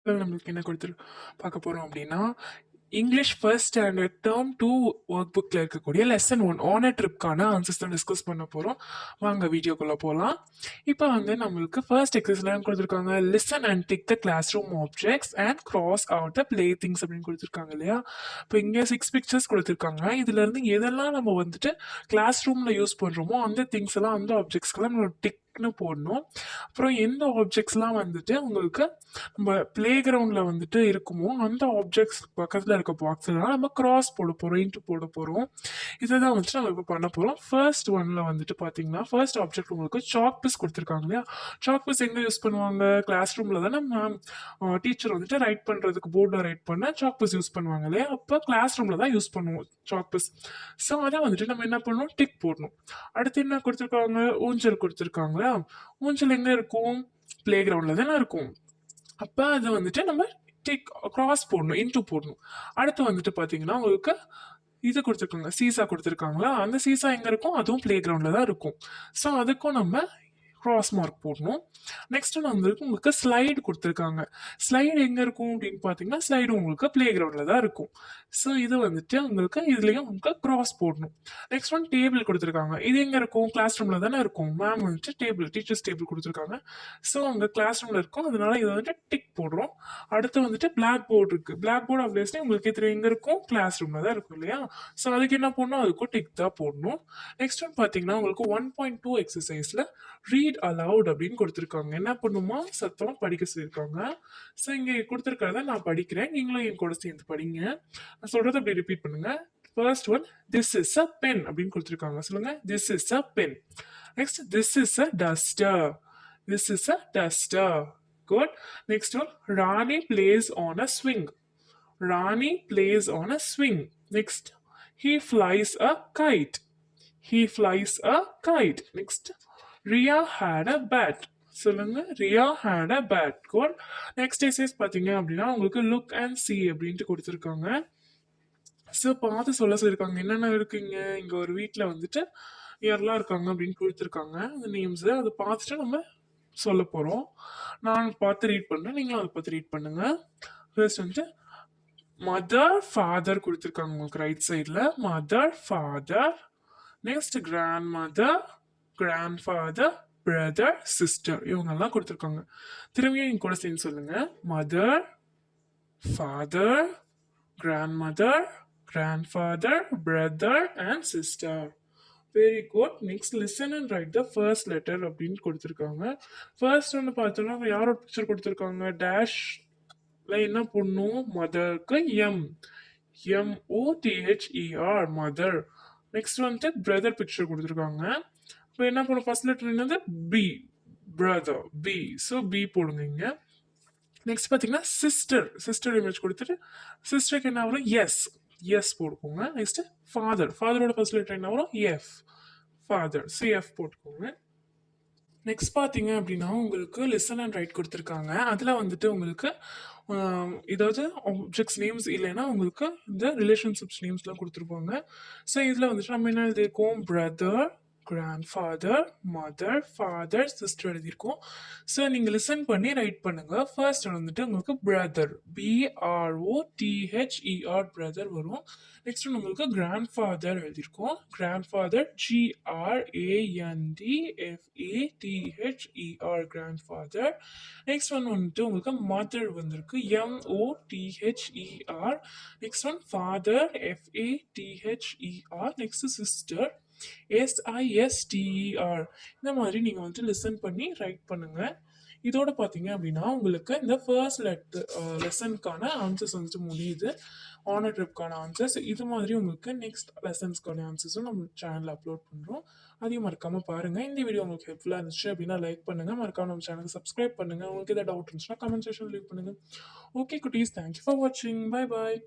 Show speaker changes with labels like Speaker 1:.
Speaker 1: நம்மளுக்கு என்ன பார்க்க போறோம் அப்படின்னா, English first standard term 2 work புக்ல இருக்கக்கூடிய லெசன் 1 ஆனர் ட்ரிப்கான ஆன்சர்ஸ் தான் டிஸ்கஸ் பண்ண போறோம். வாங்க வீடியோக்குள்ள போலாம். இப்போ வந்து நம்மளுக்கு ஃபர்ஸ்ட் எக்ஸசைஸ்ல கொடுத்துருக்காங்க, listen and tick the classroom objects and cross out the play things அப்படின்னு கொடுத்துருக்காங்க இல்லையா. இப்போ இங்கே 6 பிக்சர்ஸ் கொடுத்துருக்காங்க. இதுல இருந்து எதெல்லாம் நம்ம வந்துட்டு கிளாஸ் ரூம்ல யூஸ் பண்றோமோ அந்த திங்ஸ் எல்லாம், அந்த ஆப்ஜெக்ட்ஸ்க்கெல்லாம் நம்ம டிக்னு போடணும். அப்புறம் எந்த ஆப்ஜெக்ட்ஸ்லாம் வந்துட்டு உங்களுக்கு நம்ம பிளே கிரவுண்ட்ல வந்துட்டு இருக்குமோ அந்த ஆப்ஜெக்ட்ஸ் பக்கத்துல இருக்க பாக்ஸ்ல நம்ம கிராஸ் போட போறோம், இன்ட்டு போட போறோம். இதை தான் வந்துட்டு நம்ம இப்போ பண்ண போறோம். ஃபர்ஸ்ட் ஒன்ல வந்துட்டு பாத்தீங்கன்னா ஃபர்ஸ்ட் ஆப்ஜெக்ட் உங்களுக்கு சாக் பீஸ் கொடுத்துருக்காங்க இல்லையா. சாக் பீஸ் எங்க யூஸ் பண்ணுவாங்க? கிளாஸ் ரூம்ல தானே மேம் டீச்சர் வந்துட்டு ரைட் பண்றதுக்கு போர்டில் ரைட் பண்ண சாக் பீஸ் யூஸ் பண்ணுவாங்க இல்லையா. அப்போ கிளாஸ் ரூம்ல தான் யூஸ் பண்ணுவோம் சாக் பீஸ். ஸோ அதை வந்துட்டு நம்ம என்ன பண்ணணும், டிக் போடணும். அடுத்து என்ன கொடுத்துருக்காங்க, ஊஞ்சல் கொடுத்துருக்காங்களா. ஊஞ்சல் எங்க இருக்கும்? பிளே கிரவுண்ட்ல தானே இருக்கும். அப்போ அதை வந்துட்டு நம்ம டிக் கிராஸ் போடணும், இன்டூ போடணும். அடுத்து வந்துட்டு பார்த்தீங்கன்னா உங்களுக்கு இது கொடுத்துருக்காங்க, சீசா கொடுத்துருக்காங்களா. அந்த சீசா எங்க இருக்கும்? அதுவும் பிளே கிரவுண்ட்ல தான் இருக்கும். ஸோ அதுக்கும் நம்ம கிராஸ் மார்க் போடணும். நெக்ஸ்ட் வந்துருக்கு உங்களுக்கு ஸ்லைடு கொடுத்துருக்காங்க. ஸ்லைடு எங்க இருக்கும் அப்படின்னு பார்த்தீங்கன்னா ஸ்லைடு உங்களுக்கு பிளே கிரவுண்ட்ல தான் இருக்கும். ஸோ இது வந்துட்டு உங்களுக்கு இதுலயும் உங்களுக்கு கிராஸ் போடணும். நெக்ஸ்ட் ஒன் டேபிள் கொடுத்துருக்காங்க. இது எங்க இருக்கும்? கிளாஸ் ரூம்ல தானே இருக்கும். மேம் வந்துட்டு டேபிள், டீச்சர்ஸ் டேபிள் கொடுத்துருக்காங்க. ஸோ அங்கே கிளாஸ் ரூம்ல இருக்கும், அதனால இதை வந்துட்டு டிக் போடுறோம். அடுத்து வந்துட்டு பிளாக் போர்டு இருக்கு. பிளாக் போர்டு ஆப்வியஸ்லி உங்களுக்கு தெரியும் எங்க இருக்கும்? கிளாஸ் ரூம்ல தான் இருக்கும் இல்லையா. ஸோ அதுக்கு என்ன போடணும்? அதுக்கும் டிக் தான் போடணும். நெக்ஸ்ட் ஒன் பார்த்தீங்கன்னா உங்களுக்கு 1.2 எக்ஸசைஸ்ல ரீட் அலவுட் அப்படின்னு கொடுத்துருக்காங்க. என்ன பண்ணுமா, சத்தமா படிக்க சொல்லியிருக்காங்க. ஸோ இங்க கொடுத்துருக்கிறத நான் படிக்கிறேன், நீங்களும் என் கூட சேர்ந்து படிங்க. நான் சொல்றதை அப்படி ரிப்பீட் பண்ணுங்க. First one, this is a pen அப்படின்னு கொடுத்துருக்காங்க. சொல்லுங்க, this is a pen. Next, this is a duster. This is a duster. Good. Next one, Rani plays on a swing. Rani plays on a swing. Next, he flies a kite. He flies a kite. Next, Ria had a bat. சொல்லுங்க, Riya had a bat. Good. Next எக்ஸசைஸ் பார்த்தீங்க அப்படின்னா உங்களுக்கு look and C அப்படின்ட்டு கொடுத்துருக்காங்க. So பார்த்து சொல்ல சொல்லியிருக்காங்க. என்னென்ன இருக்குங்க, இங்கே ஒரு வீட்டில் வந்துட்டு யாரெல்லாம் இருக்காங்க அப்படின்னு கொடுத்துருக்காங்க. அந்த நேம்ஸு அதை பார்த்துட்டு நம்ம சொல்ல போகிறோம். நான் பார்த்து ரீட் பண்ணுறேன், நீங்களும் அதை பார்த்து ரீட் பண்ணுங்க. ஃபர்ஸ்ட் வந்துட்டு மதர் ஃபாதர் கொடுத்துருக்காங்க உங்களுக்கு ரைட் சைடில். Mother father. Next grandmother, grandfather, brother, sister, இவங்கெல்லாம் கொடுத்துருக்காங்க. திரும்பியும் என் கூட சேர்ந்து சொல்லுங்க. Mother, father, grandmother, grandfather, brother and sister. Very good. Next listen and write the first letter அப்படின்னு கொடுத்துருக்காங்க. ஃபர்ஸ்ட் ஒன்று பார்த்தோம்னா யாரோட பிக்சர் கொடுத்துருக்காங்க, டேஷ்ல என்ன பண்ணும், மதருக்கு எம், MOTHER, மதர். நெக்ஸ்ட் வந்துட்டு பிரதர் பிக்சர் கொடுத்துருக்காங்க. இப்போ என்ன பண்ணும், ஃபர்ஸ்ட் லெட்டர் என்னது, B, brother, B. So B போடுங்க இங்க. நெக்ஸ்ட் பார்த்தீங்கன்னா சிஸ்டர், சிஸ்டர் இமேஜ் கொடுத்துட்டு சிஸ்டருக்கு என்ன வரும், எஸ், எஸ் போட்டுக்கோங்க. நெக்ஸ்ட் ஃபாதர், ஃபாதரோட ஃபர்ஸ்ட் லெட்டர் என்ன வரும், எஃப், ஃபாதர், CF போட்டுக்கோங்க. நெக்ஸ்ட் பார்த்தீங்க அப்படின்னா உங்களுக்கு லிசன் அண்ட் ரைட் கொடுத்துருக்காங்க. அதில் வந்துட்டு உங்களுக்கு ஏதாவது ஆப்ஜெக்ட்ஸ் நேம்ஸ் இல்லைன்னா உங்களுக்கு இந்த ரிலேஷன்ஷிப்ஸ் நேம்ஸ்லாம் கொடுத்துருப்பாங்க. ஸோ இதில் வந்துட்டு நம்ம என்ன எழுதியிருக்கோம், brother, grandfather, mother, father, sister எழுதியிருக்கோம். ஸோ நீங்கள் லிசன் பண்ணி ரைட் பண்ணுங்க. ஃபர்ஸ்ட் வந்துட்டு உங்களுக்கு பிரதர், BROTHER, பிரதர் வரும். நெக்ஸ்ட் உங்களுக்கு கிராண்ட்ஃபாதர் எழுதியிருக்கோம். Grandfather, GRANDFATHER, grandfather. Next one வந்துட்டு உங்களுக்கு மதர் வந்திருக்கு, MOTHER. Next one father, FATHER. Next sister, SISTER. இந்த மாதிரி நீங்கள் வந்துட்டு லிசன் பண்ணி ரைட் பண்ணுங்க. இதோட பார்த்தீங்க அப்படின்னா உங்களுக்கு இந்த ஃபர்ஸ்ட் லெசனுக்கான ஆன்சர்ஸ் வந்துட்டு முடியுது. ஆனர் ட்ரிப்கான ஆன்சர்ஸ். இது மாதிரி உங்களுக்கு நெக்ஸ்ட் லெசன்ஸ்க்கான ஆன்சர்ஸும் நம்ம சேனலில் அப்லோட் பண்ணுறோம். அதையும் மறக்காமல் பாருங்கள். இந்த வீடியோ உங்களுக்கு ஹெல்ப்ஃபுல்லாக இருந்துச்சு அப்படின்னா லைக் பண்ணுங்கள், மறக்காம நம்ம சேனலுக்கு சப்ஸ்கிரைப் பண்ணுங்கள். உங்களுக்கு எதாவது டவுட் இருந்துச்சுன்னா கமெண்ட் செக்ஷன் லீவ் பண்ணுங்கள். ஓகே குட்டீஸ், தேங்க்யூ ஃபார் வாட்சிங். Bye bye.